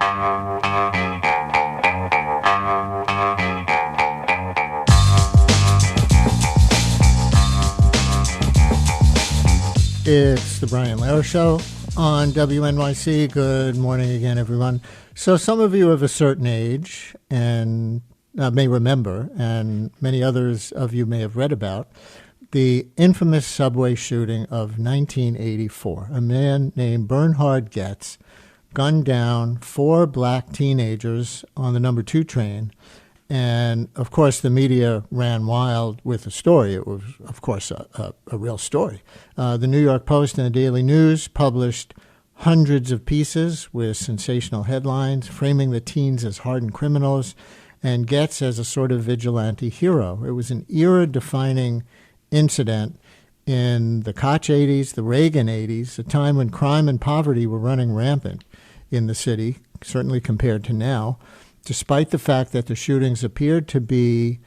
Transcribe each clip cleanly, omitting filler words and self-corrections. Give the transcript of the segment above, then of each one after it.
It's the Brian Lehrer Show on WNYC. Good morning again, everyone. So some of you of a certain age and may remember, and many others of you may have read about, the infamous subway shooting of 1984. A man named Bernhard Goetz gunned down 4 black teenagers on the number 2 train. And, of course, the media ran wild with the story. It was, of course, a real story. The New York Post and the Daily News published hundreds of pieces with sensational headlines, framing the teens as hardened criminals and Goetz as a sort of vigilante hero. It was an era-defining incident in the Koch 80s, the Reagan 80s, a time when crime and poverty were running rampant in the city, certainly compared to now, despite the fact that the shootings appeared to be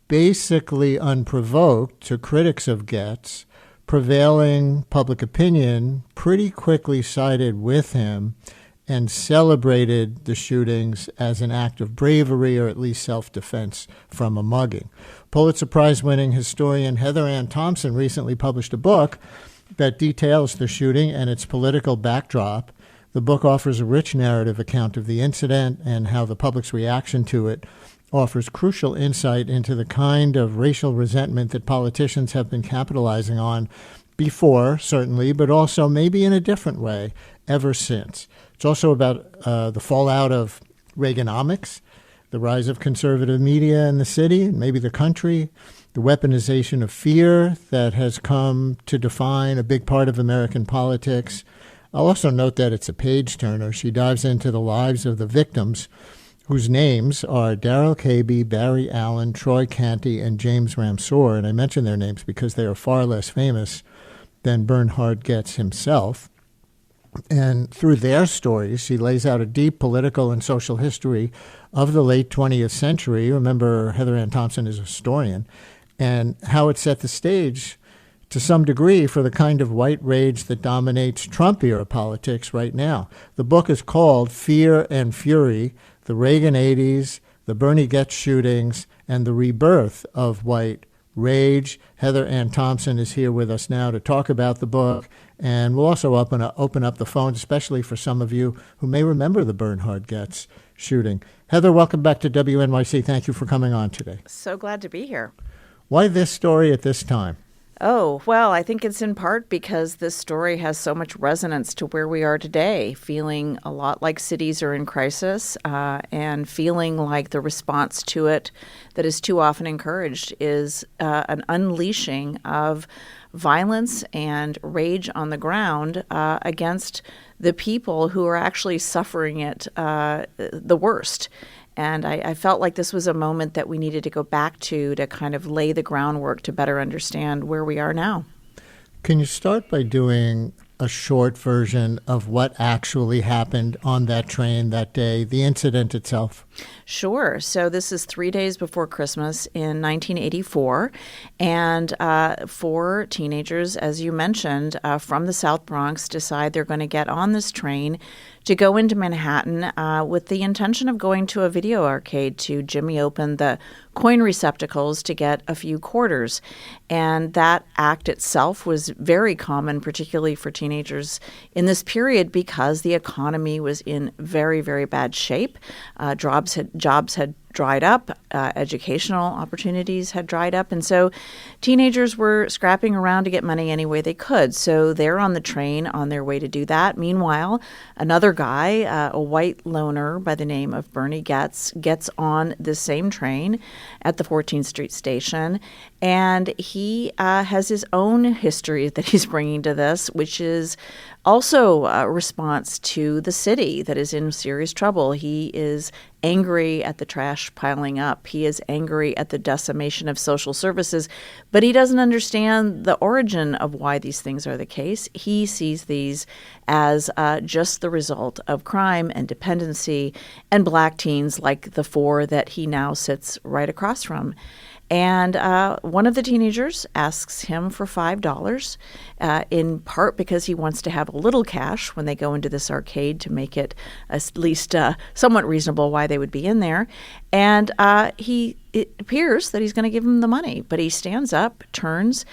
basically unprovoked. To critics of Goetz, prevailing public opinion pretty quickly sided with him and celebrated the shootings as an act of bravery or at least self-defense from a mugging. Pulitzer Prize-winning historian Ann Thompson recently published a book that details the shooting and its political backdrop. The book offers a rich narrative account of the incident and how the public's reaction to it offers crucial insight into the kind of racial resentment that politicians have been capitalizing on before, certainly, but also maybe in a different way ever since. It's also about the fallout of Reaganomics, the rise of conservative media in the city and maybe the country, the weaponization of fear that has come to define a big part of American politics. I'll also note that it's a page-turner. She dives into the lives of the victims, whose names are Darrell Cabey, Barry Allen, Troy Canty, and James Ramsour. And I mention their names because they are far less famous than Bernhard Goetz himself. And through their stories, she lays out a deep political and social history of the late 20th century. Remember, Ann Thompson is a historian, and how it set the stage to some degree for the kind of white rage that dominates Trump-era politics right now. The book is called Fear and Fury, the Reagan 80s, the Bernie Goetz Shootings, and the Rebirth of White Rage. Ann Thompson is here with us now to talk about the book, and we'll also open up the phones, especially for some of you who may remember the Bernhard Goetz shooting. Heather, welcome back to WNYC. Thank you for coming on today. So glad to be here. Why this story at this time? Oh, well, I think it's in part because this story has so much resonance to where we are today, feeling a lot like cities are in crisis and feeling like the response to it that is too often encouraged is an unleashing of violence and rage on the ground against the people who are actually suffering it the worst. And I felt like this was a moment that we needed to go back to kind of lay the groundwork to better understand where we are now. Can you start by doing a short version of what actually happened on that train that day, the incident itself? Sure. So this is 3 days before Christmas in 1984. And 4 teenagers, as you mentioned, from the South Bronx decide they're going to get on this train to go into Manhattan with the intention of going to a video arcade to jimmy open the coin receptacles to get a few quarters. And that act itself was very common, particularly for teenagers in this period, because the economy was in very, very bad shape. Jobs had dried up, educational opportunities had dried up, and so teenagers were scrapping around to get money any way they could. So they're on the train on their way to do that. Meanwhile, another guy, a white loner by the name of Bernie Goetz, gets on this same train at the 14th Street station, and he has his own history that he's bringing to this, which is also a response to the city that is in serious trouble. He is angry at the trash piling up. He is angry at the decimation of social services, but he doesn't understand the origin of why these things are the case. He sees these as just the result of crime and dependency and black teens like the 4 that he now sits right across from. And one of the teenagers asks him for $5, in part because he wants to have a little cash when they go into this arcade to make it at least somewhat reasonable why they would be in there. And it appears that he's going to give him the money, but he stands up, turns,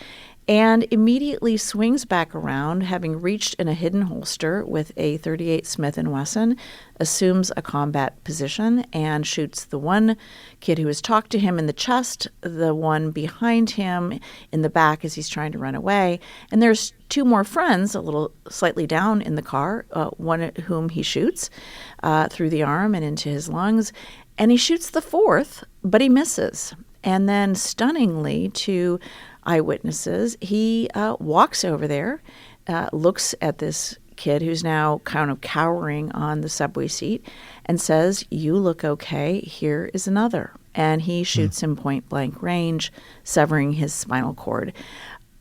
and immediately swings back around, having reached in a hidden holster with a .38 Smith & Wesson, assumes a combat position, and shoots the one kid who has talked to him in the chest, the one behind him in the back as he's trying to run away. And there's two more friends a little slightly down in the car, one at whom he shoots through the arm and into his lungs. And he shoots the fourth, but he misses. And then stunningly to eyewitnesses, he walks over there, looks at this kid who's now kind of cowering on the subway seat and says, "You look okay. Here is another." And he shoots him point blank range, severing his spinal cord.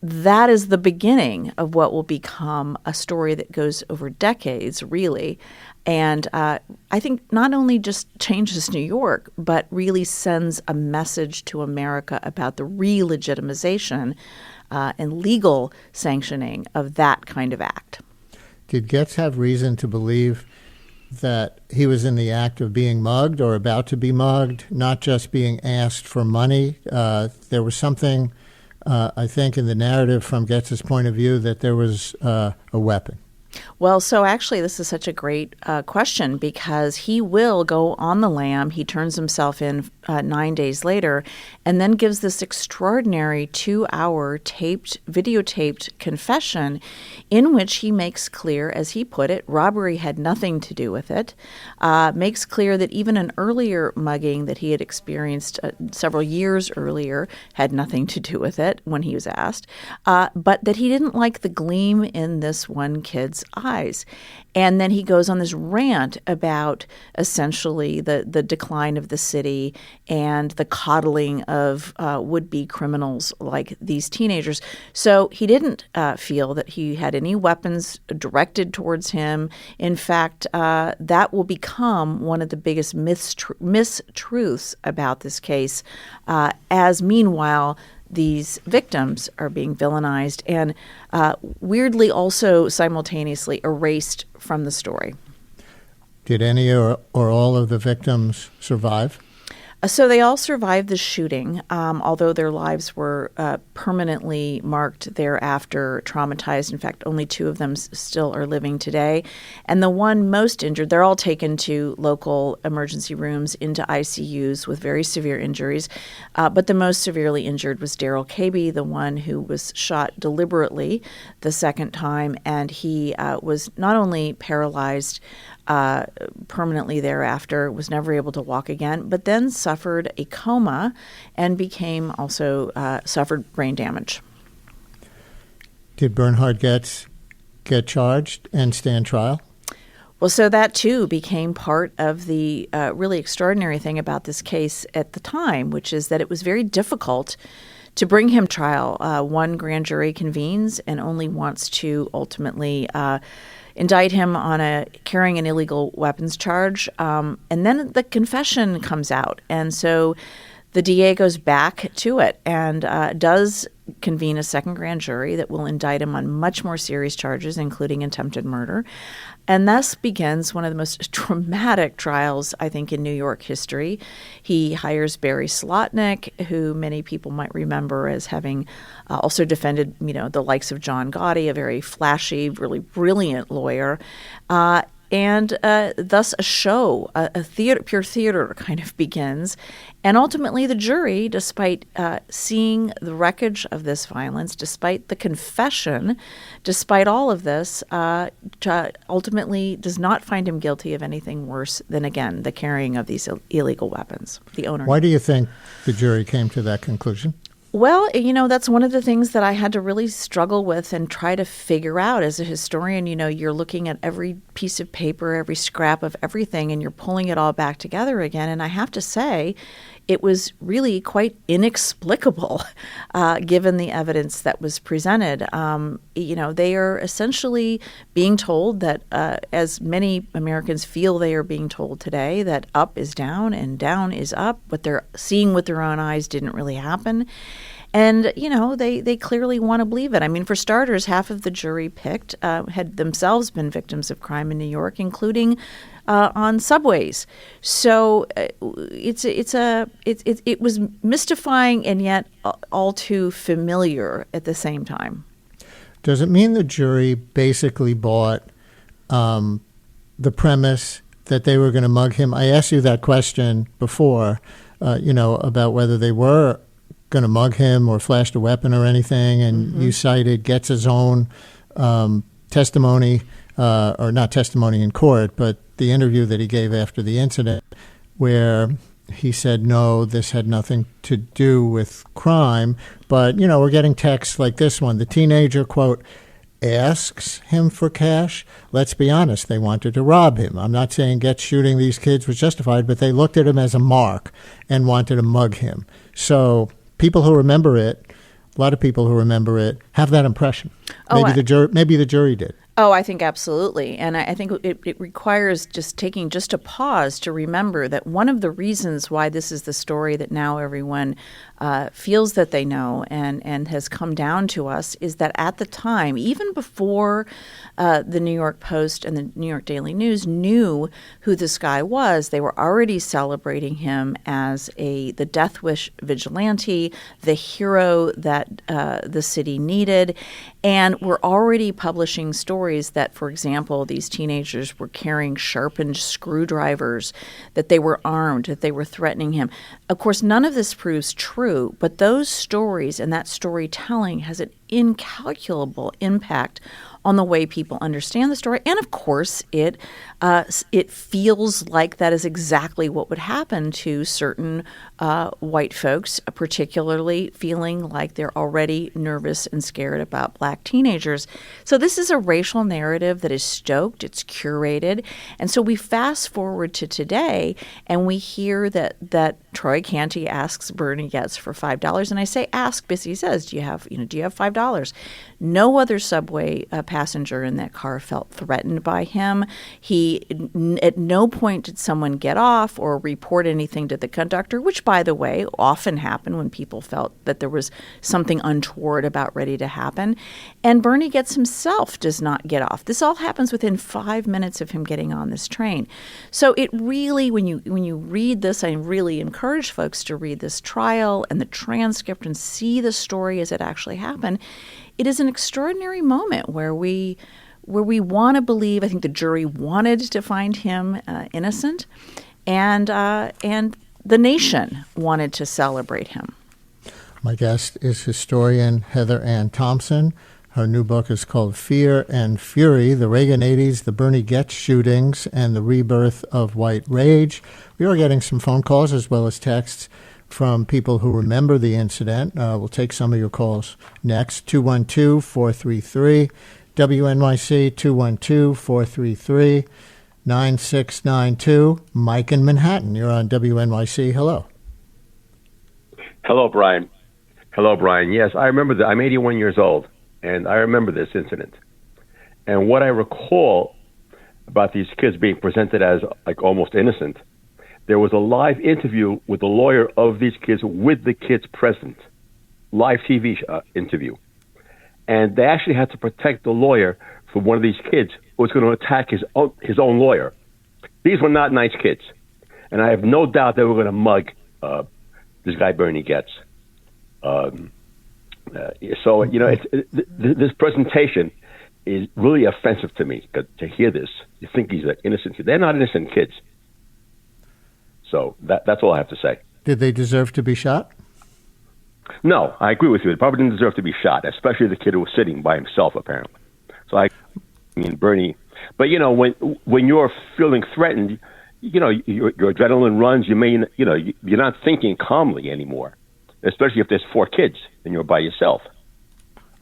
That is the beginning of what will become a story that goes over decades, really. And I think not only just changes New York, but really sends a message to America about the re-legitimization and legal sanctioning of that kind of act. Did Goetz have reason to believe that he was in the act of being mugged or about to be mugged, not just being asked for money? There was something, I think, in the narrative from Goetz's point of view that there was a weapon. Well, so actually, this is such a great question because he will go on the lam. He turns himself in 9 days later and then gives this extraordinary 2-hour videotaped confession in which he makes clear, as he put it, robbery had nothing to do with it, makes clear that even an earlier mugging that he had experienced several years earlier had nothing to do with it when he was asked, but that he didn't like the gleam in this one kid's eyes. And then he goes on this rant about essentially the decline of the city and the coddling of would-be criminals like these teenagers. So he didn't feel that he had any weapons directed towards him. In fact, that will become one of the biggest mistruths about this case, as meanwhile these victims are being villainized and weirdly also simultaneously erased from the story. Did any or all of the victims survive? So they all survived the shooting, although their lives were permanently marked thereafter, traumatized. In fact, only 2 of them still are living today. And the one most injured, they're all taken to local emergency rooms into ICUs with very severe injuries. But the most severely injured was Daryl Caby, the one who was shot deliberately the second time. And he was not only paralyzed permanently thereafter, was never able to walk again, but then suffered a coma and became also suffered brain damage. Did Bernhard Goetz get charged and stand trial? Well, so that too became part of the really extraordinary thing about this case at the time, which is that it was very difficult to bring him trial. One grand jury convenes and only wants to ultimately indict him on carrying an illegal weapons charge. And then the confession comes out. And so the DA goes back to it and does convene a second grand jury that will indict him on much more serious charges, including attempted murder. And thus begins one of the most traumatic trials, I think, in New York history. He hires Barry Slotnick, who many people might remember as having also defended, the likes of John Gotti, a very flashy, really brilliant lawyer. And thus a show, a pure theater kind of begins. And ultimately the jury, despite seeing the wreckage of this violence, despite the confession, despite all of this, ultimately does not find him guilty of anything worse than, again, the carrying of these illegal weapons, the owner. Why do you think the jury came to that conclusion? Well, that's one of the things that I had to really struggle with and try to figure out as a historian. You're looking at every piece of paper, every scrap of everything, and you're pulling it all back together again. And I have to say, it was really quite inexplicable, given the evidence that was presented. They are essentially being told that, as many Americans feel they are being told today, that up is down and down is up. What they're seeing with their own eyes didn't really happen. And, they clearly want to believe it. I mean, for starters, half of the jury picked had themselves been victims of crime in New York, including on subways. So it was mystifying and yet all too familiar at the same time. Does it mean the jury basically bought the premise that they were going to mug him? I asked you that question before, about whether they were going to mug him or flashed a weapon or anything, and you cited Goetz's own testimony, or not testimony in court, but the interview that he gave after the incident, where he said, no, this had nothing to do with crime. But, we're getting texts like this one. The teenager, quote, asks him for cash. Let's be honest, they wanted to rob him. I'm not saying Goetz shooting these kids was justified, but they looked at him as a mark and wanted to mug him. So people who remember it, a lot of people who remember it, have that impression. Maybe the jury did. Oh, I think absolutely. And I think it requires just taking just a pause to remember that one of the reasons why this is the story that now everyone feels that they know and has come down to us is that at the time, even before the New York Post and the New York Daily News knew who this guy was, they were already celebrating him as the death wish vigilante, the hero that the city needed, and were already publishing stories that, for example, these teenagers were carrying sharpened screwdrivers, that they were armed, that they were threatening him. Of course, none of this proves true, but those stories and that storytelling has an incalculable impact on the way people understand the story. And of course, it feels like that is exactly what would happen to certain white folks, particularly feeling like they're already nervous and scared about black teenagers. So this is a racial narrative that is stoked, it's curated. And so we fast forward to today and we hear that Troy Canty asks Bernie Goetz for $5. And I say ask because he says, do you have $5? No other subway passenger in that car felt threatened by him. At no point did someone get off or report anything to the conductor, which, by the way, often happened when people felt that there was something untoward about ready to happen. And Bernie Goetz himself does not get off. This all happens within 5 minutes of him getting on this train. So it really, when you read this, I really encourage folks to read this trial and the transcript and see the story as it actually happened. It is an extraordinary moment where we want to believe. I think the jury wanted to find him innocent, and the nation wanted to celebrate him. My guest is historian Heather Ann Thompson. Her new book is called Fear and Fury, The Reagan 80s, the Bernie Goetz Shootings, and the Rebirth of White Rage. We are getting some phone calls as well as texts from people who remember the incident. We'll take some of your calls next. 212-433, WNYC, 212-433-9692. Mike in Manhattan, you're on WNYC. Hello. Hello, Brian. Yes, I remember that. I'm 81 years old, and I remember this incident. And what I recall about these kids being presented as like almost innocent, there was a live interview with the lawyer of these kids with the kids present, live TV interview. And they actually had to protect the lawyer from one of these kids who was going to attack his own lawyer. These were not nice kids. And I have no doubt they were going to mug this guy, Bernie Goetz. So, this presentation is really offensive to me, to hear this. You think these are innocent kids. They're not innocent kids. So that's all I have to say. Did they deserve to be shot? No, I agree with you. They probably didn't deserve to be shot, especially the kid who was sitting by himself, apparently. So I mean, Bernie. But, when you're feeling threatened, your adrenaline runs. You're not thinking calmly anymore. especially if there's 4 kids and you're by yourself.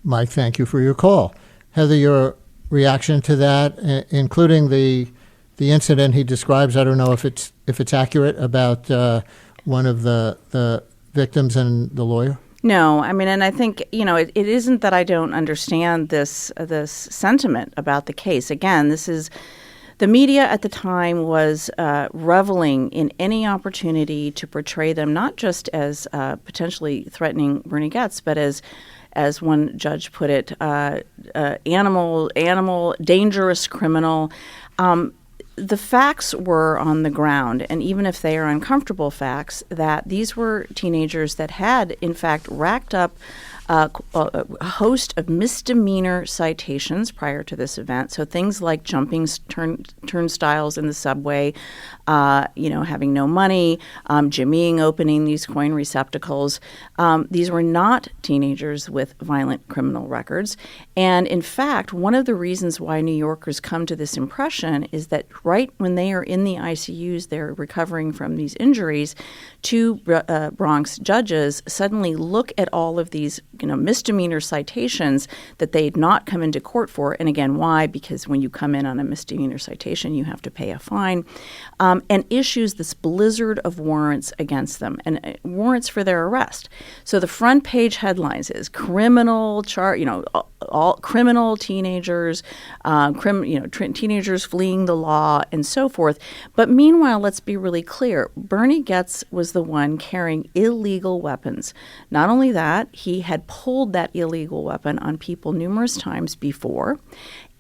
Mike, thank you for your call. Heather, your reaction to that, including the incident he describes. I don't know if it's accurate about one of the victims and the lawyer. No, I mean, and I think, it isn't that I don't understand this sentiment about the case. Again, the media at the time was reveling in any opportunity to portray them not just as potentially threatening Bernie Goetz, but as one judge put it, animal, dangerous criminal. The facts were on the ground, and even if they are uncomfortable facts, that these were teenagers that had, in fact, racked up a host of misdemeanor citations prior to this event. So things like jumping turnstiles in the subway, having no money, jimmying opening these coin receptacles. These were not teenagers with violent criminal records. And in fact, one of the reasons why New Yorkers come to this impression is that right when they are in the ICUs, they're recovering from these injuries, 2 Bronx judges suddenly look at all of these misdemeanor citations that they had not come into court for. And again, why? Because when you come in on a misdemeanor citation, you have to pay a fine, and issues this blizzard of warrants against them, and warrants for their arrest. So the front page headlines is criminal all criminal teenagers, teenagers fleeing the law, and so forth. But meanwhile, let's be really clear. Bernie Goetz was the one carrying illegal weapons. Not only that, he had pulled that illegal weapon on people numerous times before.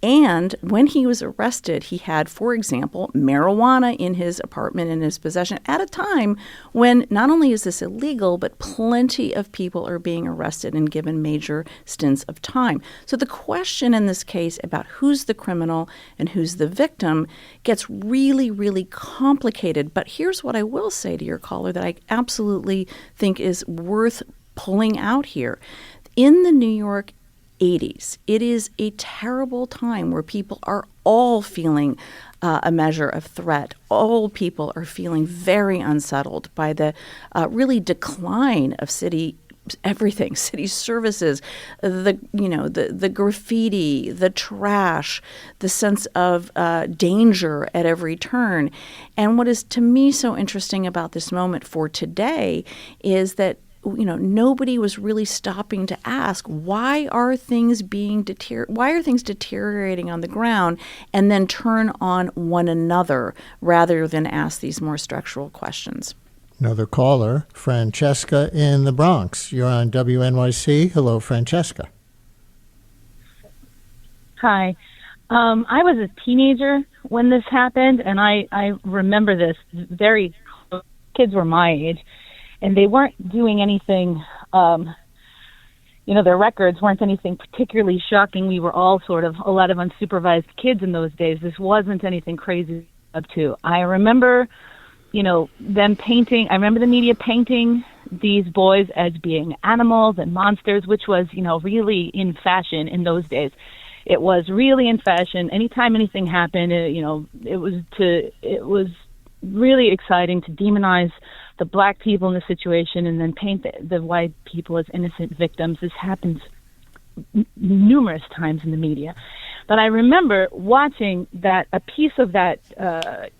And when he was arrested, he had, for example, marijuana in his apartment in his possession at a time when not only is this illegal, but plenty of people are being arrested and given major stints of time. So the question in this case about who's the criminal and who's the victim gets really, really complicated. But here's what I will say to your caller that I absolutely think is worth pulling out here. In the New York 80s. It is a terrible time where people are all feeling a measure of threat. All people are feeling very unsettled by the really decline of city services, the graffiti, the trash, the sense of danger at every turn. And what is to me so interesting about this moment for today is that nobody was really stopping to ask, why are things deteriorating on the ground, and then turn on one another rather than ask these more structural questions. Another caller, Francesca in the Bronx. You're on WNYC. Hello, Francesca. Hi. I was a teenager when this happened, and I remember this very close. Kids were my age. And they weren't doing anything, their records weren't anything particularly shocking. We were all sort of a lot of unsupervised kids in those days. This wasn't anything crazy up to. I remember, them painting. I remember the media painting these boys as being animals and monsters, which was, really in fashion in those days. It was really in fashion. Anytime anything happened, it was really exciting to demonize the black people in the situation and then paint the white people as innocent victims. This happens numerous times in the media. But I remember watching a piece of that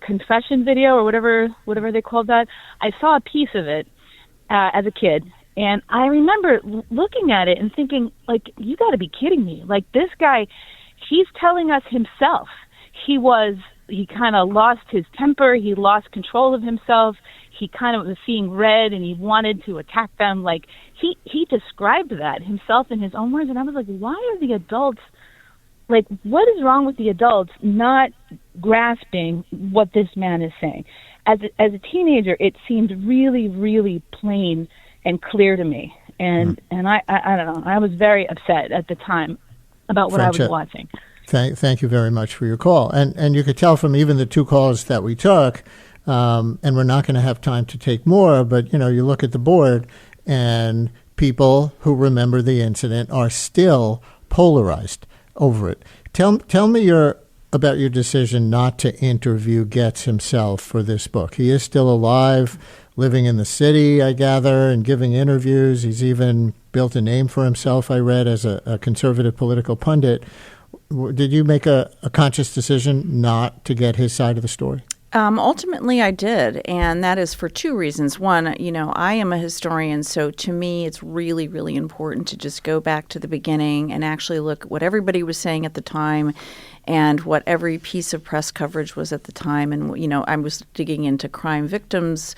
confession video or whatever they called that. I saw a piece of it as a kid, and I remember looking at it and thinking, you got to be kidding me. This guy, he's telling us himself. He kind of lost his temper. He lost control of himself. He kind of was seeing red, and he wanted to attack them. He described that himself in his own words, and I was like, why are the adults, what is wrong with the adults not grasping what this man is saying? As a teenager, it seemed really, really plain and clear to me, and I don't know. I was very upset at the time about what I was watching. Thank you very much for your call. And you could tell from even the 2 calls that we took, and we're not going to have time to take more, but, you look at the board and people who remember the incident are still polarized over it. Tell me your about your decision not to interview Goetz himself for this book? He is still alive, living in the city, I gather, and giving interviews. He's even built a name for himself, I read, as a conservative political pundit. Did you make a conscious decision not to get his side of the story? Ultimately, I did, and that is for two reasons. One, I am a historian, so to me, it's really, really important to just go back to the beginning and actually look at what everybody was saying at the time and what every piece of press coverage was at the time. And, I was digging into crime victims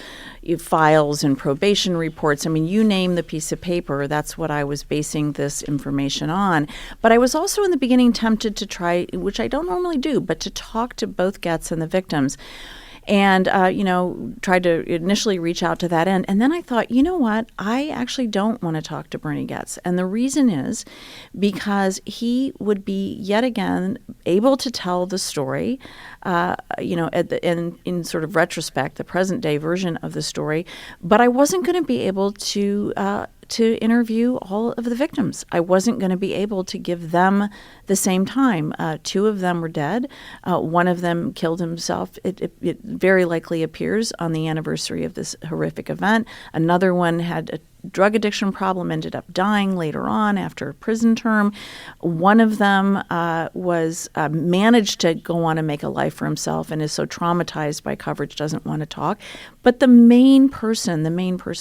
files and probation reports. I mean, you name the piece of paper, that's what I was basing this information on. But I was also in the beginning tempted to try, which I don't normally do, but to talk to both Goetz and the victims. And, tried to initially reach out to that end. And then I thought, you know what? I actually don't want to talk to Bernie Goetz. And the reason is because he would be yet again able to tell the story, in sort of retrospect, the present day version of the story. But I wasn't going to be able to interview all of the victims. I wasn't going to be able to give them the same time. Two of them were dead. One of them killed himself. It very likely appears on the anniversary of this horrific event. Another one had a drug addiction problem, ended up dying later on after a prison term. One of them was managed to go on and make a life for himself and is so traumatized by coverage, doesn't want to talk. But the main person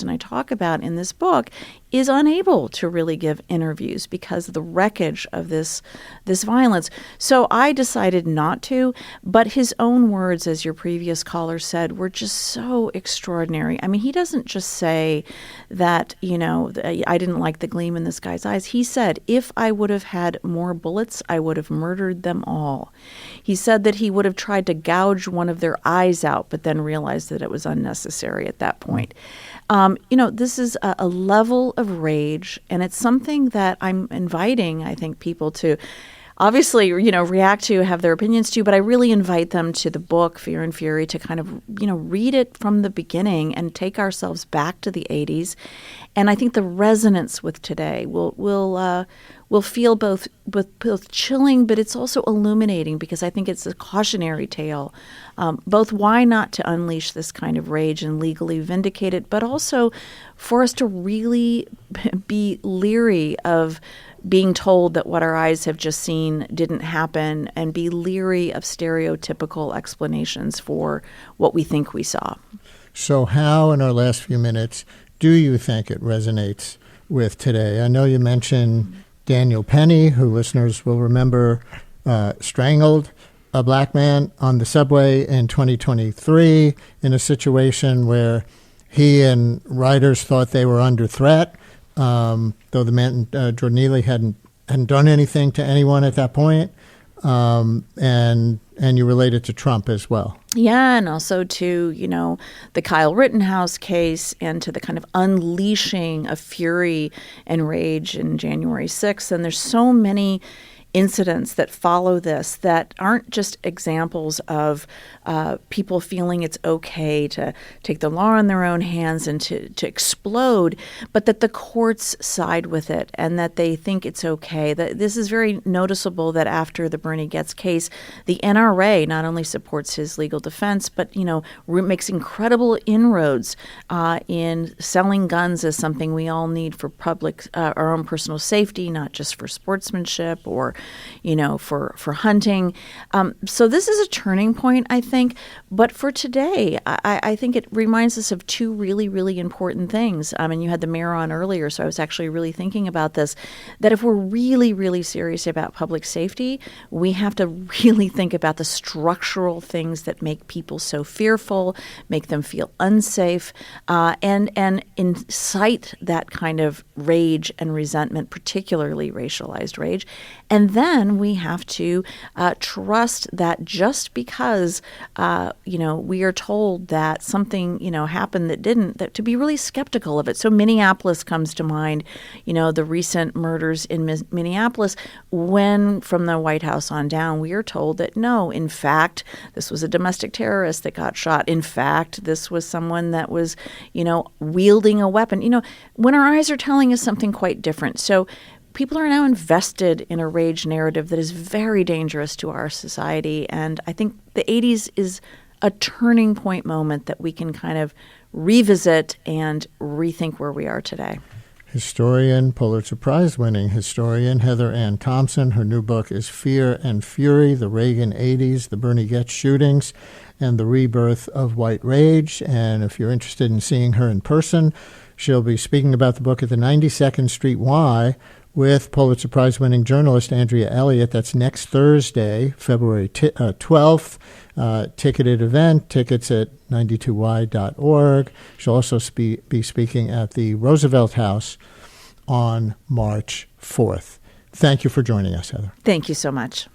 I talk about in this book is unable to really give interviews because of the wreckage of this violence. So I decided not to, but his own words, as your previous caller said, were just so extraordinary. I mean, he doesn't just say that, I didn't like the gleam in this guy's eyes. He said, if I would have had more bullets, I would have murdered them all. He said that he would have tried to gouge one of their eyes out, but then realized that it was unnecessary at that point. This is a level of rage, and it's something that I'm inviting, I think, people to obviously, react to, have their opinions to, but I really invite them to the book, Fear and Fury, to kind of, read it from the beginning and take ourselves back to the 80s. And I think the resonance with today will feel both chilling, but it's also illuminating because I think it's a cautionary tale. Both why not to unleash this kind of rage and legally vindicate it, but also for us to really be leery of being told that what our eyes have just seen didn't happen and be leery of stereotypical explanations for what we think we saw. So how, in our last few minutes, do you think it resonates with today? I know you mentioned Daniel Penny, who listeners will remember strangled a black man on the subway in 2023 in a situation where he and writers thought they were under threat, though the man, Jordan Neely, hadn't done anything to anyone at that point. And you relate it to Trump as well. Yeah, and also to, the Kyle Rittenhouse case and to the kind of unleashing of fury and rage in January 6th. And there's so many incidents that follow this that aren't just examples of people feeling it's okay to take the law in their own hands and to explode, but that the courts side with it and that they think it's okay. That this is very noticeable that after the Bernie Goetz case, the NRA not only supports his legal defense, but, makes incredible inroads in selling guns as something we all need for public, our own personal safety, not just for sportsmanship or for hunting. So this is a turning point, I think. But for today, I think it reminds us of two really, really important things. And you had the mayor on earlier, so I was actually really thinking about this, that if we're really, really serious about public safety, we have to really think about the structural things that make people so fearful, make them feel unsafe, and incite that kind of rage and resentment, particularly racialized rage. And then we have to trust that just because, we are told that something, happened that didn't, that to be really skeptical of it. So Minneapolis comes to mind, the recent murders in Minneapolis, when from the White House on down, we are told that no, in fact, this was a domestic terrorist that got shot. In fact, this was someone that was, wielding a weapon. When our eyes are telling us something quite different. So people are now invested in a rage narrative that is very dangerous to our society. And I think the 80s is a turning point moment that we can kind of revisit and rethink where we are today. Historian, Pulitzer Prize-winning historian Heather Ann Thompson. Her new book is Fear and Fury, The Reagan 80s, The Bernie Goetz Shootings, and The Rebirth of White Rage. And if you're interested in seeing her in person, she'll be speaking about the book at the 92nd Street Y with Pulitzer Prize-winning journalist Andrea Elliott. That's next Thursday, February 12th. Ticketed event, tickets at 92y.org. She'll also be speaking at the Roosevelt House on March 4th. Thank you for joining us, Heather. Thank you so much.